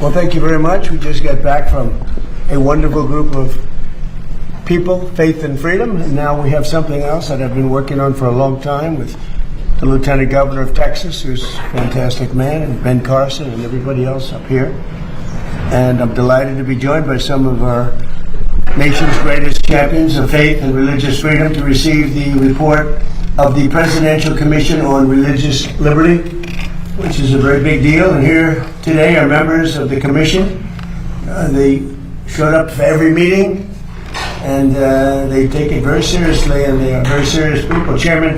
Well, thank you very much. We just got back from a wonderful group of people, Faith and Freedom, and now we have something else that I've been working on for a long time with the Lieutenant Governor of Texas, who's a fantastic man, and Ben Carson and everybody else up here. And I'm delighted to be joined by some of our nation's greatest champions of faith and religious freedom to receive the report of the Presidential Commission on Religious Liberty, which is a very big deal. And here today are members of the commission. They showed up for every meeting, and they take it very seriously, and they are very serious people. Chairman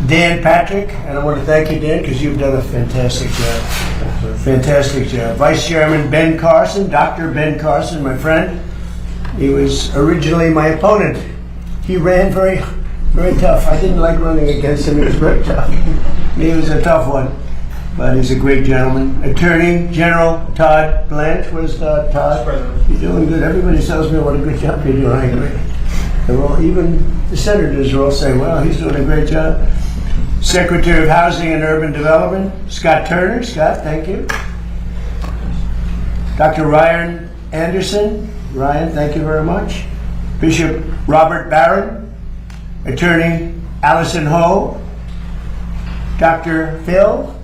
Dan Patrick, and I want to thank you, Dan, because you've done a fantastic job. Fantastic job. Vice Chairman Ben Carson, Dr. Ben Carson, my friend. He was originally my opponent. He ran very, very tough. I didn't like running against him. He was very tough. He was a tough one, but he's a great gentleman. Attorney General Todd Blanche. Where's Todd? You're doing good. Everybody tells me what a good job you're doing. I agree. They're all, even the senators are all saying, well, he's doing a great job. Secretary of Housing and Urban Development, Scott Turner. Scott, thank you. Dr. Ryan Anderson. Ryan, thank you very much. Bishop Robert Barron. Attorney Allison Ho. Dr. Phil.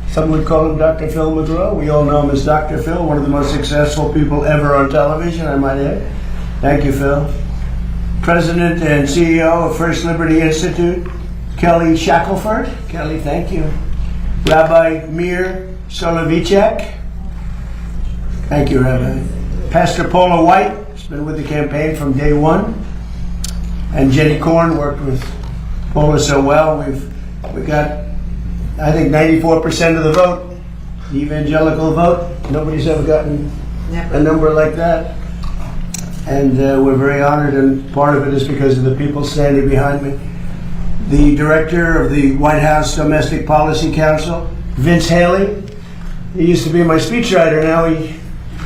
Some would call him Dr. Phil McGraw. We all know him as Dr. Phil, one of the most successful people ever on television, I might add. Thank you, Phil. President and CEO of First Liberty Institute, Kelly Shackelford. Kelly, thank you. Rabbi Mir Soloveitchik. Thank you, Rabbi. Pastor Paula White has been with the campaign from day one. And Jenny Korn worked with Paula so well. We got, I think, 94% of the vote, the evangelical vote. Nobody's ever gotten a number like that. And we're very honored, and part of it is because of the people standing behind me. The director of the White House Domestic Policy Council, Vince Haley. He used to be my speechwriter, now he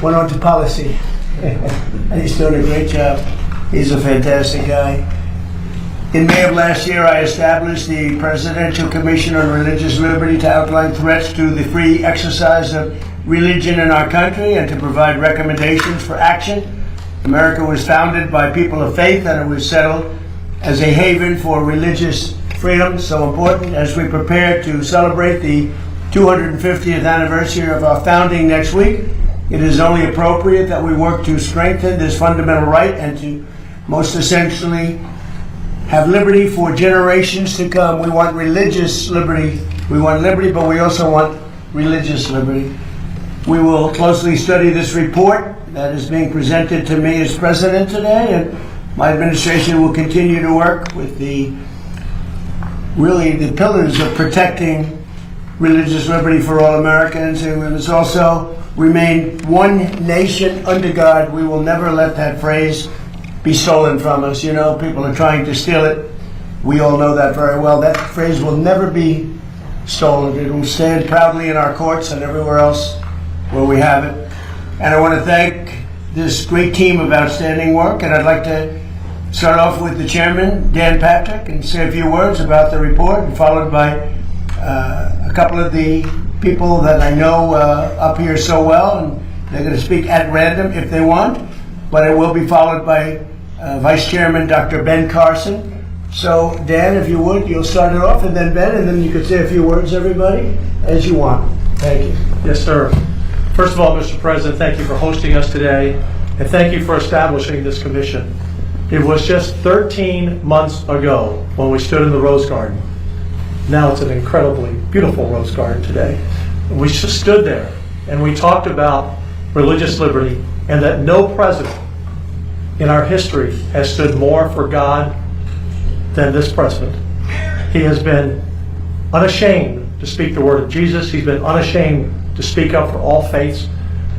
went on to policy. And he's doing a great job. He's a fantastic guy. In May of last year, I established the Presidential Commission on Religious Liberty to outline threats to the free exercise of religion in our country and to provide recommendations for action. America was founded by people of faith, and it was settled as a haven for religious freedom, so important. As we prepare to celebrate the 250th anniversary of our founding next week, it is only appropriate that we work to strengthen this fundamental right and to most essentially have liberty for generations to come. We want religious liberty. We want liberty, but we also want religious liberty. We will closely study this report that is being presented to me as president today, and my administration will continue to work with the pillars of protecting religious liberty for all Americans, and we must also remain one nation under God. We will never let that phrase be stolen from us. You know, people are trying to steal it. We all know that very well. That phrase will never be stolen. It will stand proudly in our courts and everywhere else where we have it. And I want to thank this great team of outstanding work, and I'd like to start off with the chairman, Dan Patrick, and say a few words about the report, and followed by a couple of the people that I know up here so well, and they're going to speak at random if they want, but it will be followed by Vice Chairman Dr. Ben Carson. So Dan, if you would, you'll start it off, and then Ben, and then you could say a few words, everybody, as you want. Thank you. Yes, sir. First of all, Mr. President, thank you for hosting us today, and thank you for establishing this commission. It was just 13 months ago when we stood in the Rose Garden. Now it's an incredibly beautiful Rose Garden today. We just stood there and we talked about religious liberty, and that no president in our history has stood more for God than this president. He has been unashamed to speak the word of Jesus. He's been unashamed to speak up for all faiths,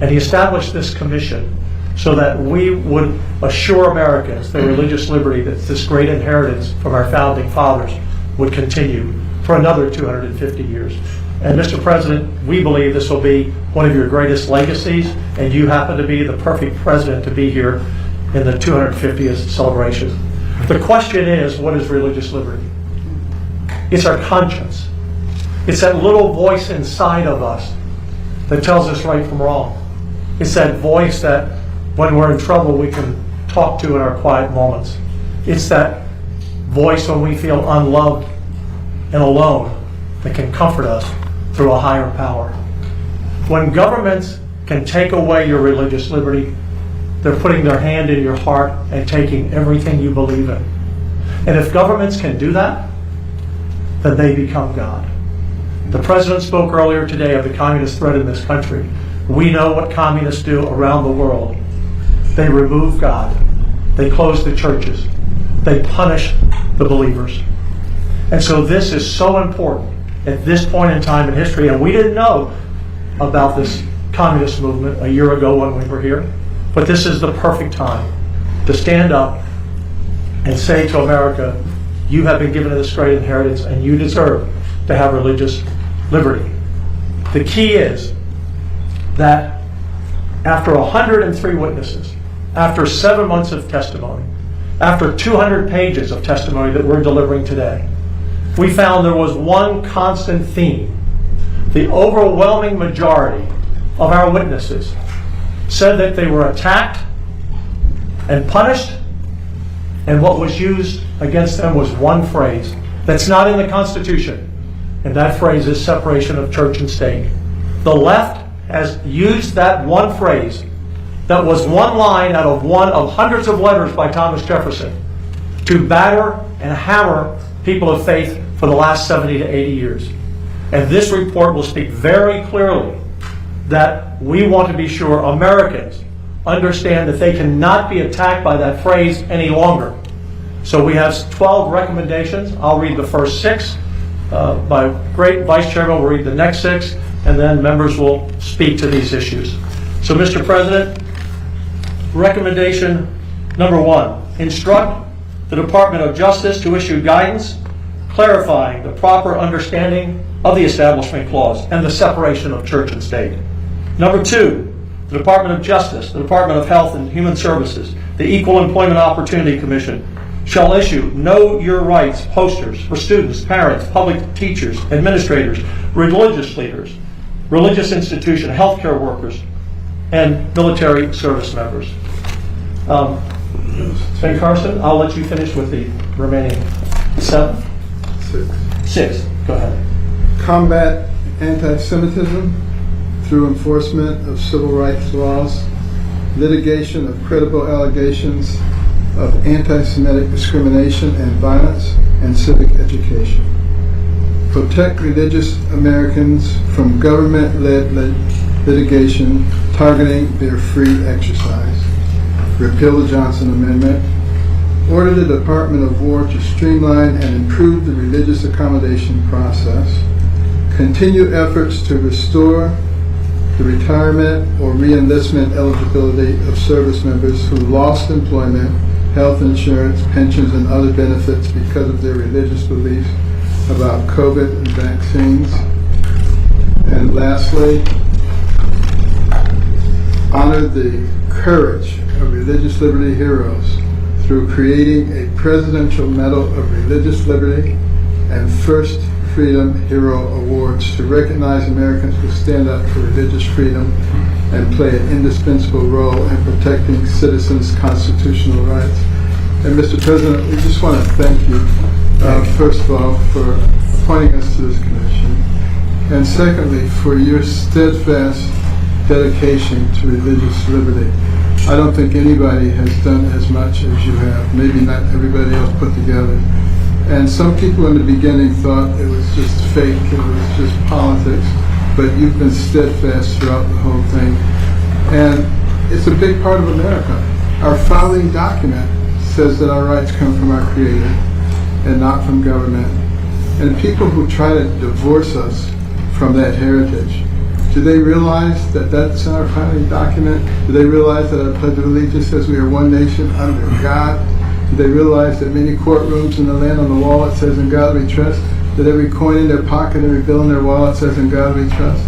and he established this commission so that we would assure Americans that religious liberty, that this great inheritance from our founding fathers, would continue for another 250 years. And Mr. President, we believe this will be one of your greatest legacies, and you happen to be the perfect president to be here in the 250th celebration. The question is, what is religious liberty? It's our conscience. It's that little voice inside of us that tells us right from wrong. It's that voice that when we're in trouble we can talk to in our quiet moments. It's that voice when we feel unloved and alone that can comfort us through a higher power. When governments can take away your religious liberty, they're putting their hand in your heart and taking everything you believe in. And if governments can do that, then they become God. The president spoke earlier today of the communist threat in this country. We know what communists do around the world. They remove God. They close the churches. They punish the believers. And so this is so important at this point in time in history. And we didn't know about this communist movement a year ago when we were here. But this is the perfect time to stand up and say to America, you have been given this great inheritance and you deserve to have religious liberty. The key is that after 103 witnesses, after 7 months of testimony, after 200 pages of testimony that we're delivering today, we found there was one constant theme. The overwhelming majority of our witnesses said that they were attacked and punished, and what was used against them was one phrase that's not in the Constitution, and that phrase is separation of church and state. The left has used that one phrase that was one line out of one of hundreds of letters by Thomas Jefferson to batter and hammer people of faith for the last 70 to 80 years. And this report will speak very clearly that we want to be sure Americans understand that they cannot be attacked by that phrase any longer. So we have 12 recommendations. I'll read the first 6. My great Vice Chairman will read the next 6, and then members will speak to these issues. So, Mr. President, recommendation number 1, instruct the Department of Justice to issue guidance clarifying the proper understanding of the Establishment Clause and the separation of church and state. Number 2, the Department of Justice, the Department of Health and Human Services, the Equal Employment Opportunity Commission shall issue Know Your Rights posters for students, parents, public teachers, administrators, religious leaders, religious institution, healthcare workers, and military service members. Ben Carson, I'll let you finish with the remaining 7. 6. Go ahead. Combat anti-Semitism through enforcement of civil rights laws, litigation of credible allegations of anti-Semitic discrimination and violence, and civic education. Protect religious Americans from government-led litigation targeting their free exercise. Repeal the Johnson Amendment. Order the Department of War to streamline and improve the religious accommodation process. Continue efforts to restore the retirement or re-enlistment eligibility of service members who lost employment, health insurance, pensions, and other benefits because of their religious beliefs about COVID and vaccines. And lastly, honor the courage of religious liberty heroes through creating a Presidential Medal of Religious Liberty and First Freedom Hero Awards to recognize Americans who stand up for religious freedom and play an indispensable role in protecting citizens' constitutional rights. And Mr. President, we just want to thank you, first of all, for appointing us to this commission, and secondly, for your steadfast dedication to religious liberty. I don't think anybody has done as much as you have, maybe not everybody else put together. And some people in the beginning thought it was just fake, it was just politics, but you've been steadfast throughout the whole thing. And it's a big part of America. Our founding document says that our rights come from our Creator and not from government. And people who try to divorce us from that heritage, do they realize that that's in our founding document? Do they realize that our Pledge of Allegiance says we are one nation under God? Do they realize that many courtrooms in the land on the wall it says in God we trust? That every coin in their pocket, every bill in their wallet says in God we trust?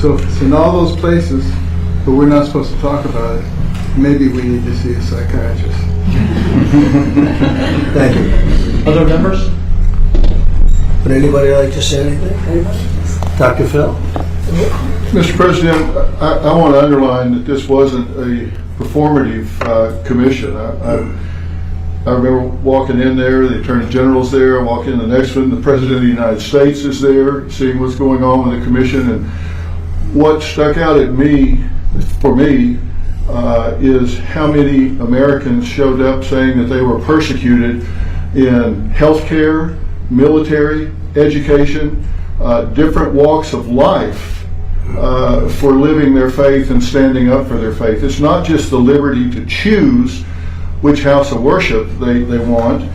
So if it's in all those places, but we're not supposed to talk about it, maybe we need to see a psychiatrist. Thank you. Other members? Would anybody like to say anything? Anybody? Dr. Phil? Mr. President, I want to underline that this wasn't a performative commission. I remember walking in there, the Attorney General's there, I walk in the next one, the President of the United States is there, seeing what's going on with the commission, and what stuck out at me, for me, is how many Americans showed up saying that they were persecuted in healthcare, military, education, different walks of life for living their faith and standing up for their faith. It's not just the liberty to choose which house of worship they want.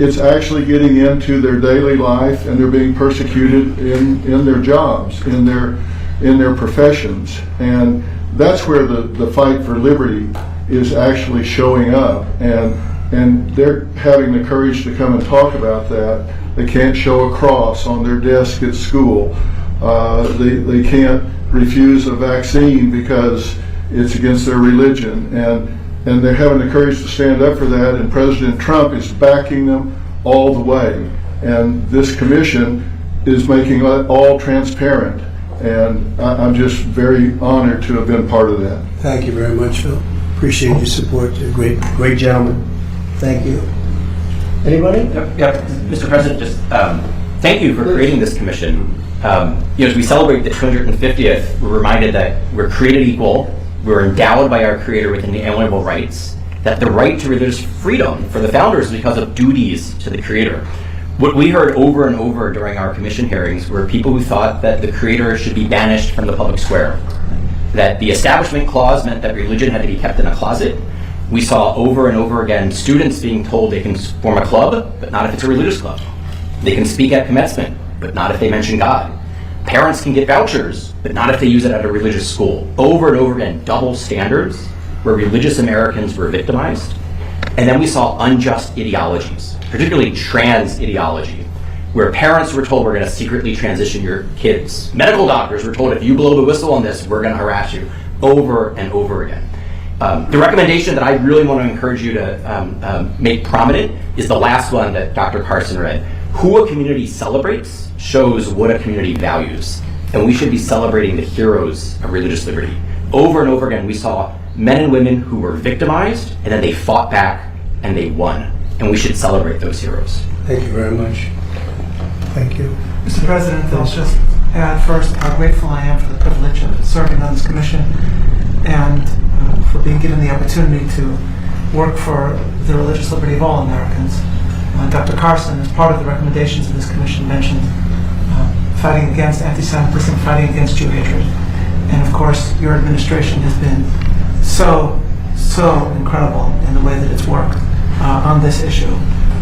It's actually getting into their daily life, and they're being persecuted in their jobs, in their professions. And that's where the fight for liberty is actually showing up. And they're having the courage to come and talk about that. They can't show a cross on their desk at school. They can't refuse a vaccine because it's against their religion. And they're having the courage to stand up for that, and President Trump is backing them all the way. And this commission is making it all transparent. And I'm just very honored to have been part of that. Thank you very much, Phil. Appreciate your support. You're a great gentleman. Thank you. Anybody? Yep. Mr. President, just thank you for creating this commission. As we celebrate the 250th, we're reminded that we're created equal, we're endowed by our Creator with inalienable rights, that the right to religious freedom for the founders is because of duties to the Creator. What we heard over and over during our commission hearings were people who thought that the Creator should be banished from the public square, that the Establishment Clause meant that religion had to be kept in a closet. We saw over and over again students being told they can form a club, but not if it's a religious club. They can speak at commencement, but not if they mention God. Parents can get vouchers, but not if they use it at a religious school. Over and over again, double standards where religious Americans were victimized. And then we saw unjust ideologies, particularly trans ideology, where parents were told we're going to secretly transition your kids. Medical doctors were told if you blow the whistle on this, we're going to harass you, over and over again. The recommendation that I really want to encourage you to make prominent is the last one that Dr. Carson read. Who a community celebrates shows what a community values. And we should be celebrating the heroes of religious liberty. Over and over again, we saw men and women who were victimized, and then they fought back, and they won. And we should celebrate those heroes. Thank you very much. Thank you. Mr. President, I'll just add first how grateful I am for the privilege of serving on this commission and for being given the opportunity to work for the religious liberty of all Americans. Dr. Carson, as part of the recommendations of this commission, mentioned fighting against anti-Semitism, fighting against Jew hatred. And of course, your administration has been so incredible in the way that it's worked on this issue.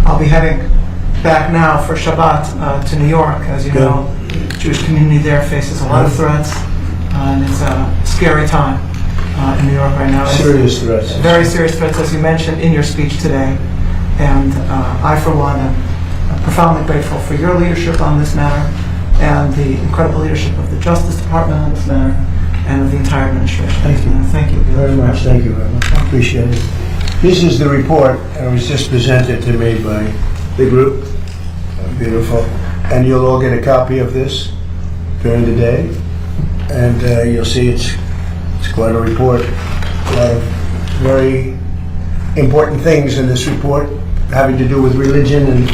I'll be heading back now for Shabbat to New York. As you know, the Jewish community there faces a lot of threats, and it's a scary time in New York right now. Serious threats. Very serious threats, as you mentioned in your speech today. And I, for one, am profoundly grateful for your leadership on this matter and the incredible leadership of the Justice Department on this matter and of the entire administration. Thank you. Thank you Very much. Thank you very much. I appreciate it. This is the report, and it was just presented to me by the group. Beautiful. And you'll all get a copy of this during the day. And you'll see it's quite a report. A lot of very important things in this report having to do with religion and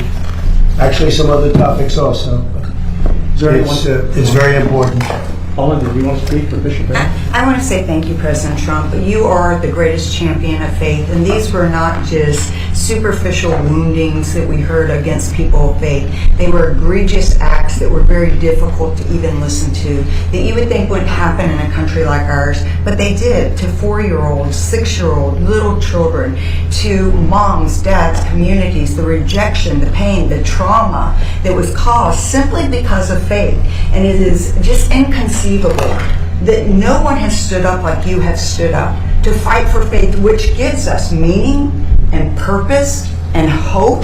actually some other topics also. It's very important. Paula, do you want to speak for Bishop Barron? I want to say thank you, President Trump. You are the greatest champion of faith, and these were not just superficial woundings that we heard against people of faith. They were egregious acts that were very difficult to even listen to, that you would think wouldn't happen in a country like ours, but they did to 4-year-olds, 6-year-olds, little children, to moms, dads, communities, the rejection, the pain, the trauma that was caused simply because of faith. And it is just inconceivable that no one has stood up like you have stood up to fight for faith, which gives us meaning and purpose and hope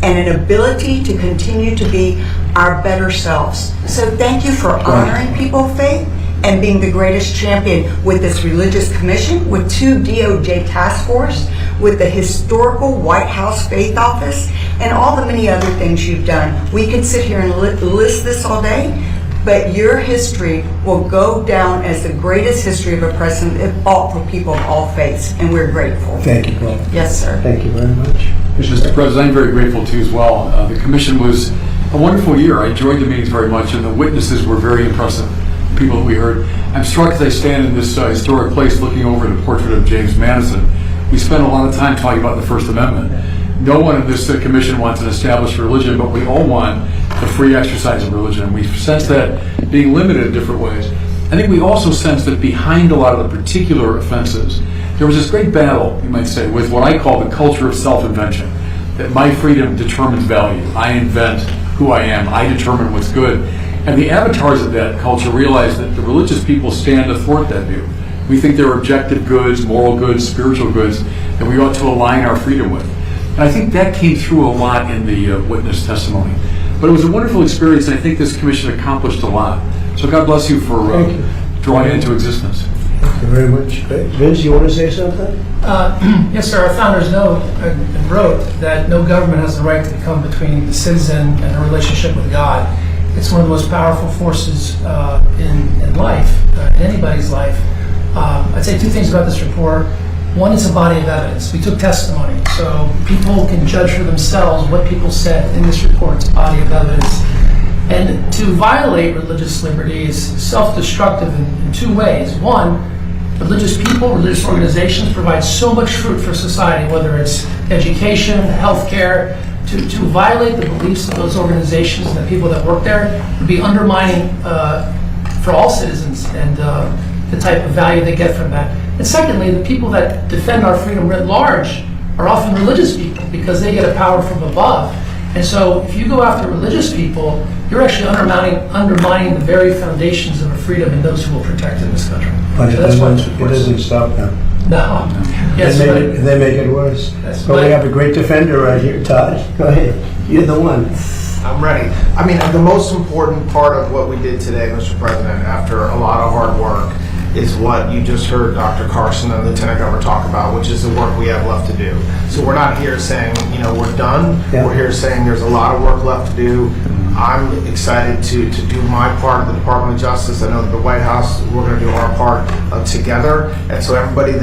and an ability to continue to be our better selves. So thank you for honoring people of faith and being the greatest champion with this religious commission, with 2 DOJ task force, with the historical White House Faith Office, and all the many other things you've done. We could sit here and list this all day. but your history will go down as the greatest history of a president that fought for people of all faiths, and we're grateful. Thank you, Paul. Yes, sir. Thank you very much. Mr. President, I'm very grateful too as well. The commission was a wonderful year. I enjoyed the meetings very much, and the witnesses were very impressive, people that we heard. I'm struck as I stand in this historic place looking over the portrait of James Madison. We spent a lot of time talking about the First Amendment. No one in this commission wants an established religion, but we all want the free exercise of religion. And we sense that being limited in different ways. I think we also sense that behind a lot of the particular offenses, there was this great battle, you might say, with what I call the culture of self-invention. That my freedom determines value. I invent who I am. I determine what's good. And the avatars of that culture realize that the religious people stand athwart that view. We think they're objective goods, moral goods, spiritual goods, that we ought to align our freedom with. And I think that came through a lot in the witness testimony. But it was a wonderful experience, and I think this commission accomplished a lot. So God bless you for drawing it into existence. Thank you very much. Vince, you want to say something? Yes, sir. Our founders wrote that no government has the right to come between the citizen and a relationship with God. It's one of the most powerful forces in life, in anybody's life. I'd say two things about this report. One is a body of evidence. We took testimony, so people can judge for themselves what people said in this report. It's a body of evidence. And to violate religious liberty is self-destructive in two ways. One, religious people, religious organizations provide so much fruit for society, whether it's education, healthcare. To violate the beliefs of those organizations and the people that work there would be undermining for all citizens and the type of value they get from that. And secondly, the people that defend our freedom writ large are often religious people because they get a power from above. And so if you go after religious people, you're actually undermining the very foundations of our freedom and those who will protect in this country. But So it doesn't stop them. No. Yes, They make it worse. That's But we right. have a great defender right here, Todd. Go ahead. You're the one. I'm ready. I mean, the most important part of what we did today, Mr. President, after a lot of hard work, is what you just heard Dr. Carson and Lieutenant Governor talk about, which is the work we have left to do. So we're not here saying, we're done. Yeah. We're here saying there's a lot of work left to do. I'm excited to do my part of the Department of Justice. I know that the White House, we're going to do our part together. And so everybody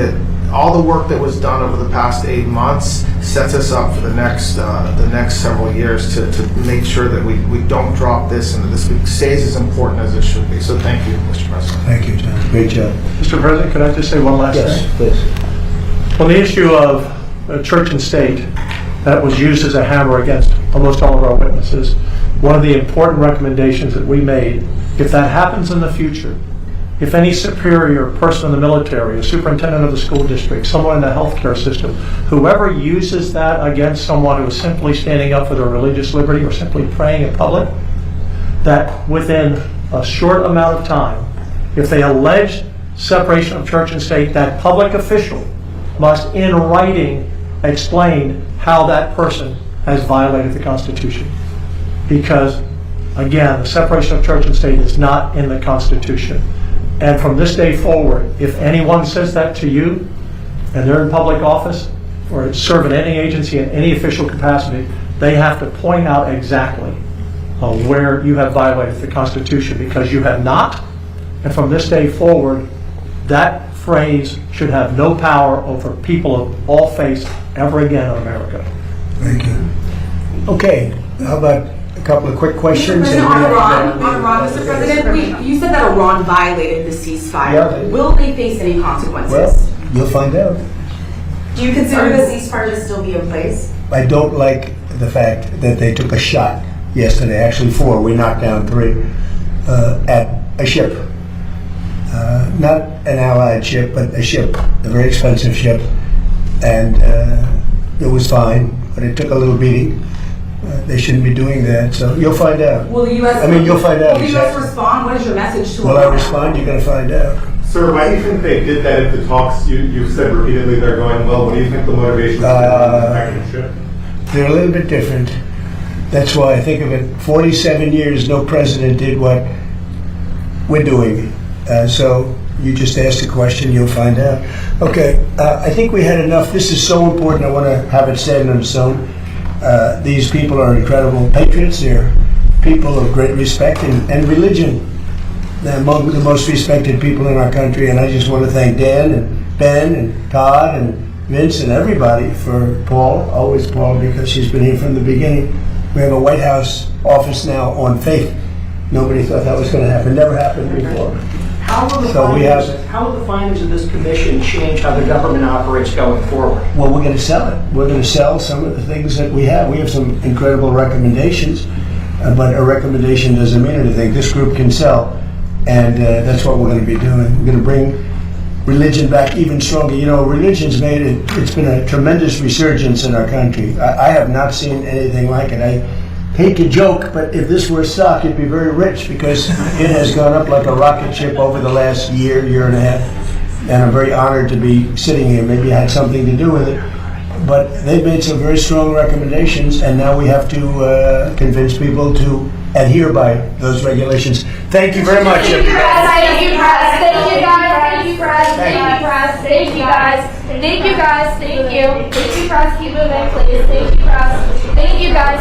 all the work that was done over the past 8 months sets us up for the next several years to make sure that we don't drop this and that this stays as important as it should be. So thank you, Mr. President. Thank you, John. Great job. Mr. President, could I just say one last Yes, thing? please. On the issue of church and state that was used as a hammer against almost all of our witnesses, one of the important recommendations that we made, if that happens in the future, if any superior person in the military, a superintendent of the school district, someone in the healthcare system, whoever uses that against someone who is simply standing up for their religious liberty or simply praying in public, that within a short amount of time, if they allege separation of church and state, that public official must in writing explain how that person has violated the Constitution. Because, again, the separation of church and state is not in the Constitution. And from this day forward, if anyone says that to you, and they're in public office, or serve in any agency in any official capacity, they have to point out exactly where you have violated the Constitution, because you have not. And from this day forward, that phrase should have no power over people of all faiths ever again in America. Thank you. Okay, how about a couple of quick questions? Mr. President, you said that Iran violated the ceasefire. Yeah. Will they face any consequences? Well, you'll find out. Do you consider the ceasefire to still be in place? I don't like the fact that they took a shot yesterday, actually 4, we knocked down 3, at a ship. Not an Allied ship, but a ship, a very expensive ship. And it was fine, but it took a little beating. They shouldn't be doing that, so you'll find out. Will the U.S. You'll find out. Will the U.S. respond? What is your message to Will I respond? You're going to find out. Sir, why do you think they did that if the talks, you've said repeatedly they're going well? What do you think the motivation is? They're a little bit different. That's why I think of it. 47 years, no president did what we're doing. So you just asked a question, you'll find out. Okay, I think we had enough. This is so important. I want to have it said on its own. These people are incredible patriots. They're people of great respect and religion. They're among the most respected people in our country, and I just want to thank Dan and Ben and Todd and Vince and everybody for Paul, always Paul, because she's been here from the beginning. We have a White House office now on faith. Nobody thought that was going to happen. Never happened before. How will the findings of this commission change how the government operates going forward? Well, we're going to sell it. We're going to sell some of the things that we have. We have some incredible recommendations, but a recommendation doesn't mean anything. This group can sell, and that's what we're going to be doing. We're going to bring religion back even stronger. You know, religion's made it, it's been a tremendous resurgence in our country. I have not seen anything like it. I hate to joke, but if this were stock, it'd be very rich because it has gone up like a rocket ship over the last year and a half. And I'm very honored to be sitting here. Maybe I had something to do with it. But they've made some very strong recommendations, and now we have to convince people to adhere by those regulations. Thank you very much, everybody. Thank you, press. Thank you, guys. Thank you, press. Thank you, press. Thank you, guys. Thank you, guys. Thank you. Thank you, press. Keep moving, please. Thank you, press. Thank you, guys.